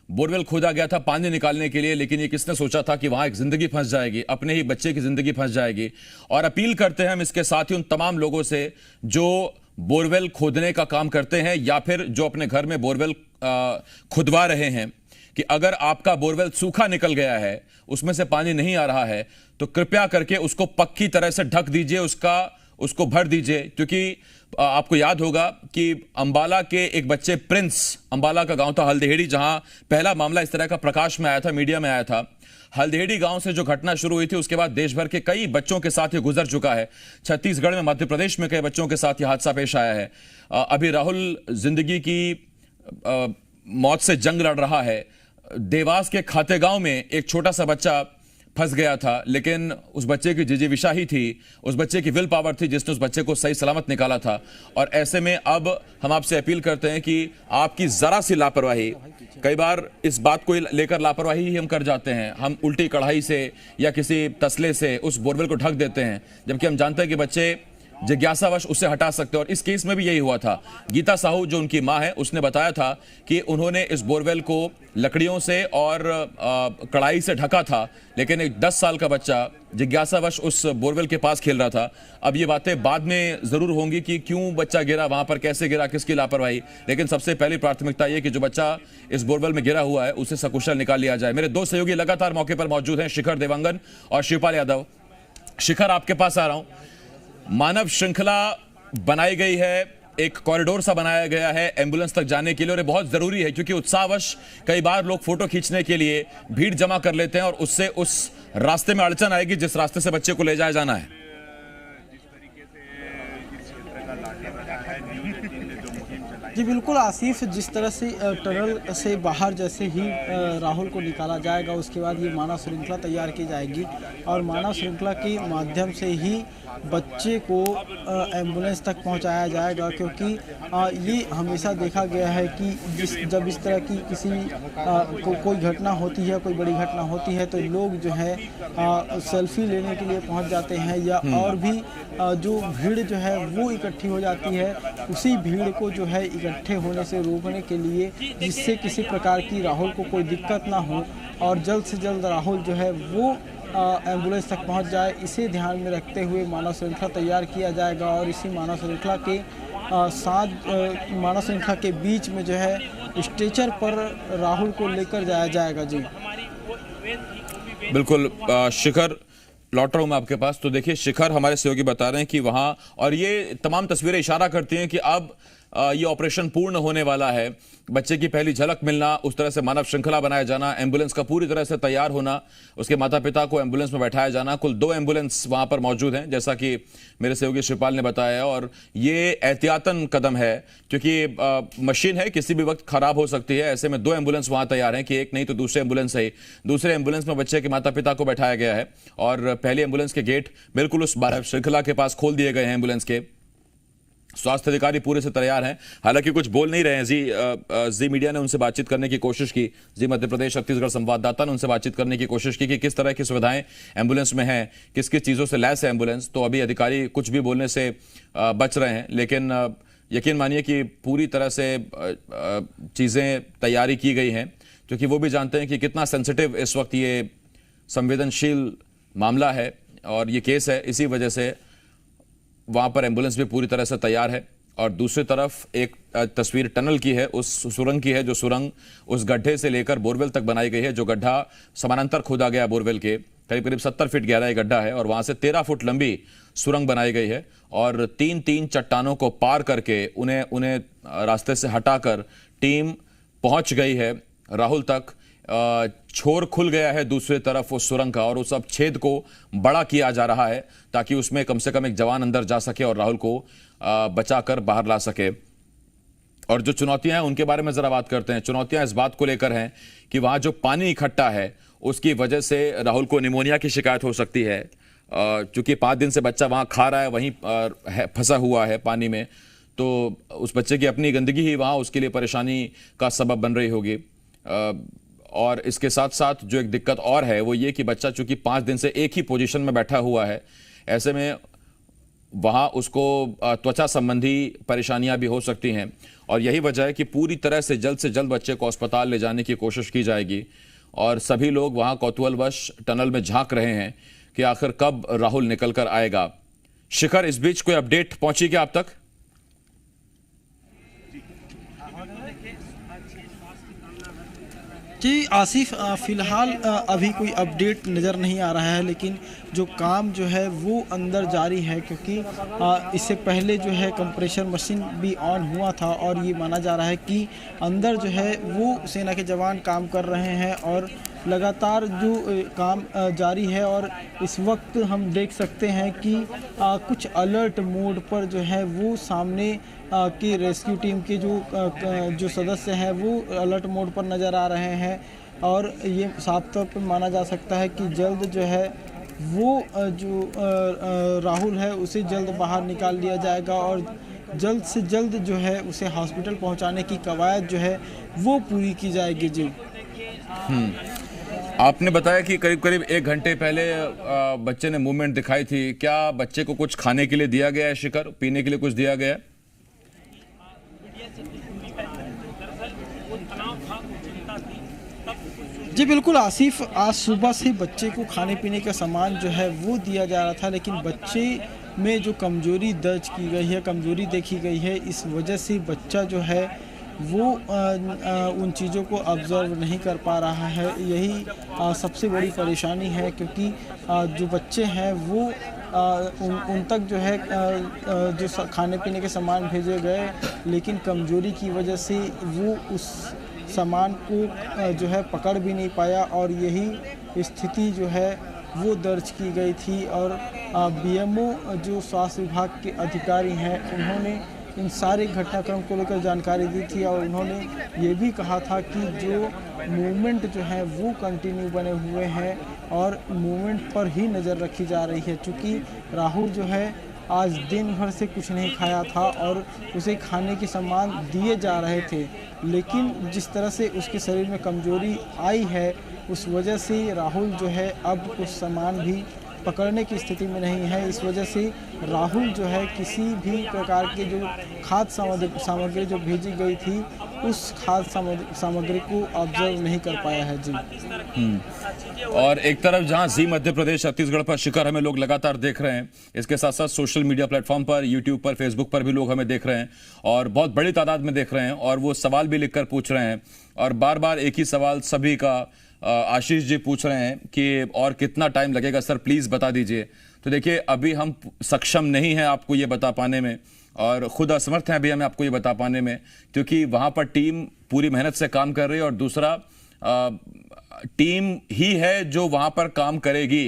Borewell खोदा गया था पानी निकालने के लिए, लेकिन ये किसने सोचा था कि वहां एक जिंदगी फंस जाएगी, अपने ही बच्चे की जिंदगी फंस जाएगी। और अपील करते हैं हम इसके साथ ही उन तमाम लोगों से जो बोरवेल खोदने का काम करते हैं या फिर जो अपने घर में बोरवेल खुदवा रहे हैं कि अगर आपका बोरवेल सूखा निकल गया है, उसमें से पानी नहीं आ रहा है, तो कृपया करके उसको पक्की तरह से ढक दीजिए, उसको भर दीजिए। क्योंकि आपको याद होगा कि अंबाला के एक बच्चे प्रिंस, अंबाला का गांव था हल्दिहेड़ी, जहां पहला मामला इस तरह का प्रकाश में आया था, मीडिया में आया था। हल्दिहेड़ी गांव से जो घटना शुरू हुई थी, उसके बाद देश भर के कई बच्चों के साथ ये गुजर चुका है। छत्तीसगढ़ में, मध्य प्रदेश में कई बच्चों के साथ ये हादसा पेश आया है। अभी राहुल जिंदगी की मौत से जंग लड़ रहा है। देवास के खातेगांव में एक छोटा सा बच्चा फंस गया था, लेकिन उस बच्चे की जिजीविषा ही थी, उस बच्चे की विल पावर थी जिसने उस बच्चे को सही सलामत निकाला था। और ऐसे में अब हम आपसे अपील करते हैं कि आपकी जरा सी लापरवाही, कई बार इस बात को लेकर लापरवाही ही हम कर जाते हैं, हम उल्टी कढ़ाई से या किसी तसले से उस बोरवेल को ढक देते हैं, जबकि हम जानते हैं कि बच्चे जिज्ञासावश उससे हटा सकते हैं। और इस केस में भी यही हुआ था। गीता साहू जो उनकी मां है, उसने बताया था कि उन्होंने इस बोरवेल को लकड़ियों से और कढ़ाई से ढका था, लेकिन एक 10 साल का बच्चा जिज्ञासावश उस बोरवेल के पास खेल रहा था। अब ये बातें बाद में जरूर होंगी कि क्यों बच्चा गिरा, वहां पर कैसे गिरा, किसकी लापरवाही, लेकिन सबसे पहली प्राथमिकता यह कि जो बच्चा इस बोरवेल में गिरा हुआ है उसे सकुशल निकाल लिया जाए। मेरे दो सहयोगी लगातार मौके पर मौजूद हैं, शिखर देवांगन और शिवपाल यादव। शिखर, आपके पास आ रहा हूं। मानव श्रृंखला बनाई गई है, एक कॉरिडोर सा बनाया गया है एम्बुलेंस तक जाने के लिए, और ये बहुत जरूरी है क्योंकि उत्साहवश कई बार लोग फोटो खींचने के लिए भीड़ जमा कर लेते हैं और उससे उस रास्ते में अड़चन आएगी जिस रास्ते से बच्चे को ले जाया जाना है। जी बिल्कुल आसिफ, जिस तरह से टनल से बाहर जैसे ही राहुल को निकाला जाएगा, उसके बाद ये मानव श्रृंखला तैयार की जाएगी और मानव श्रृंखला के माध्यम से ही बच्चे को एम्बुलेंस तक पहुंचाया जाएगा। क्योंकि ये हमेशा देखा गया है कि जब इस तरह की किसी कोई घटना होती है, कोई बड़ी घटना होती है, तो लोग जो है सेल्फी लेने के लिए पहुंच जाते हैं या और भी जो भीड़ जो है वो इकट्ठी हो जाती है। उसी भीड़ को जो है इकट्ठे होने से रोकने के लिए, जिससे किसी प्रकार की राहुल को कोई दिक्कत ना हो और जल्द से जल्द राहुल जो है वो एम्बुलेंस तक पहुंच जाए, इसे ध्यान में रखते हुए मानव श्रृंखला तैयार किया जाएगा। और इसी मानव श्रृंखला के साथ मानव श्रृंखला के बीच में जो है स्ट्रेचर पर राहुल को लेकर जाया जाएगा। जी बिल्कुल शिखर, लौट रहा हूं मैं आपके पास। तो देखिए शिखर, हमारे सहयोगी बता रहे हैं कि वहां, और ये तमाम तस्वीरें इशारा करती हैं कि अब ये ऑपरेशन पूर्ण होने वाला है। बच्चे की पहली झलक मिलना, उस तरह से मानव श्रृंखला बनाया जाना, एम्बुलेंस का पूरी तरह से तैयार होना, उसके माता पिता को एम्बुलेंस में बैठाया जाना। कुल 2 एम्बुलेंस वहां पर मौजूद हैं, जैसा कि मेरे सहयोगी शिवपाल ने बताया। और ये एहतियातन कदम है क्योंकि मशीन है, किसी भी वक्त खराब हो सकती है। ऐसे में 2 एम्बुलेंस वहां तैयार हैं कि एक नहीं तो दूसरे एम्बुलेंस है। दूसरे एम्बुलेंस में बच्चे के माता पिता को बैठाया गया है और पहली एम्बुलेंस के गेट बिल्कुल उस मानव श्रृंखला के पास खोल दिए गए हैं एम्बुलेंस के। स्वास्थ्य अधिकारी पूरे से तैयार हैं, हालांकि कुछ बोल नहीं रहे हैं। जी मीडिया ने उनसे बातचीत करने की कोशिश की, जी मध्य प्रदेश छत्तीसगढ़ संवाददाता ने उनसे बातचीत करने की कोशिश की कि किस तरह की सुविधाएं एम्बुलेंस में हैं, किस किस चीज़ों से लैस है एम्बुलेंस। तो अभी अधिकारी कुछ भी बोलने से बच रहे हैं, लेकिन यकीन मानिए कि पूरी तरह से चीज़ें तैयारी की गई हैं, क्योंकि वो भी जानते हैं कि कितना सेंसिटिव इस वक्त ये संवेदनशील मामला है और ये केस है। इसी वजह से वहां पर एम्बुलेंस भी पूरी तरह से तैयार है। और दूसरी तरफ एक तस्वीर टनल की है, उस सुरंग की है, जो सुरंग उस गड्ढे से लेकर बोरवेल तक बनाई गई है। जो गड्ढा समानांतर खोदा गया बोरवेल के, करीब करीब 70 फीट गहरा ये गड्ढा है और वहां से 13 फुट लंबी सुरंग बनाई गई है। और 3-3 चट्टानों को पार करके उन्हें रास्ते से हटाकर टीम पहुंच गई है राहुल तक। छोर खुल गया है दूसरी तरफ उस सुरंग का और उस अब छेद को बड़ा किया जा रहा है ताकि उसमें कम से कम एक जवान अंदर जा सके और राहुल को बचाकर बाहर ला सके। और जो चुनौतियां हैं उनके बारे में जरा बात करते हैं। चुनौतियां इस बात को लेकर हैं कि वहां जो पानी इकट्ठा है उसकी वजह से राहुल को निमोनिया की शिकायत हो सकती है, क्योंकि 5 दिन से बच्चा वहां खा रहा है, वहीं फंसा हुआ है पानी में, तो उस बच्चे की अपनी गंदगी ही वहां उसके लिए परेशानी का सबब बन रही होगी। और इसके साथ साथ जो एक दिक्कत और है वो ये कि बच्चा चूंकि 5 दिन से एक ही पोजीशन में बैठा हुआ है, ऐसे में वहाँ उसको त्वचा संबंधी परेशानियां भी हो सकती हैं और यही वजह है कि पूरी तरह से जल्द बच्चे को अस्पताल ले जाने की कोशिश की जाएगी और सभी लोग वहाँ कौतूहलवश टनल में झांक रहे हैं कि आखिर कब राहुल निकल कर आएगा। शिखर, इस बीच कोई अपडेट पहुंची क्या आप तक? जी आसिफ, फिलहाल अभी कोई अपडेट नज़र नहीं आ रहा है, लेकिन जो काम जो है वो अंदर जारी है, क्योंकि इससे पहले जो है कंप्रेशर मशीन भी ऑन हुआ था और ये माना जा रहा है कि अंदर जो है वो सेना के जवान काम कर रहे हैं और लगातार जो काम जारी है। और इस वक्त हम देख सकते हैं कि कुछ अलर्ट मोड पर जो है वो सामने की रेस्क्यू टीम के जो सदस्य हैं वो अलर्ट मोड पर नज़र आ रहे हैं और ये साफ तौर पर माना जा सकता है कि जल्द जो है वो जो राहुल है उसे जल्द बाहर निकाल लिया जाएगा और जल्द से जल्द जो है उसे हॉस्पिटल पहुंचाने की कवायद जो है वो पूरी की जाएगी। जी आपने बताया कि करीब करीब 1 घंटे पहले बच्चे ने मूवमेंट दिखाई थी। क्या बच्चे को कुछ खाने के लिए दिया गया है शिखर, पीने के लिए कुछ दिया गया है? जी बिल्कुल आसिफ, आज सुबह से बच्चे को खाने पीने का सामान जो है वो दिया जा रहा था, लेकिन बच्चे में जो कमज़ोरी दर्ज की गई है, कमज़ोरी देखी गई है, इस वजह से बच्चा जो है वो उन चीज़ों को ऑब्ज़र्व नहीं कर पा रहा है। यही सबसे बड़ी परेशानी है, क्योंकि जो बच्चे हैं वो उन तक जो है जो खाने पीने के सामान भेजे गए, लेकिन कमज़ोरी की वजह से वो उस सामान को जो है पकड़ भी नहीं पाया और यही स्थिति जो है वो दर्ज की गई थी। और बीएमओ जो स्वास्थ्य विभाग के अधिकारी हैं उन्होंने इन सारे घटनाक्रम को लेकर जानकारी दी थी और उन्होंने ये भी कहा था कि जो मूवमेंट जो है वो कंटिन्यू बने हुए हैं और मूवमेंट पर ही नज़र रखी जा रही है। चूँकि राहुल जो है आज दिन भर से कुछ नहीं खाया था और उसे खाने के सामान दिए जा रहे थे, लेकिन जिस तरह से उसके शरीर में कमज़ोरी आई है उस वजह से राहुल जो है अब कुछ सामान भी पकड़ने की स्थिति में नहीं है। इस वजह से राहुल जो है किसी भी प्रकार के जो खाद्य सामग्री जो भेजी गई थी उस खाद्य सामग्री को ऑब्जर्व नहीं कर पाया है। जी और एक तरफ जहां जी मध्य प्रदेश छत्तीसगढ़ पर शिखर हमें लोग लगातार देख रहे हैं, इसके साथ साथ सोशल मीडिया प्लेटफॉर्म पर, यूट्यूब पर, फेसबुक पर भी लोग हमें देख रहे हैं और बहुत बड़ी तादाद में देख रहे हैं और वो सवाल भी लिखकर पूछ रहे हैं और बार बार एक ही सवाल सभी का आशीष जी पूछ रहे हैं कि और कितना टाइम लगेगा सर, प्लीज बता दीजिए। तो देखिए अभी हम सक्षम नहीं हैं आपको ये बता पाने में और खुद असमर्थ हैं अभी हमें आपको ये बता पाने में, क्योंकि वहां पर टीम पूरी मेहनत से काम कर रही है और दूसरा टीम ही है जो वहां पर काम करेगी।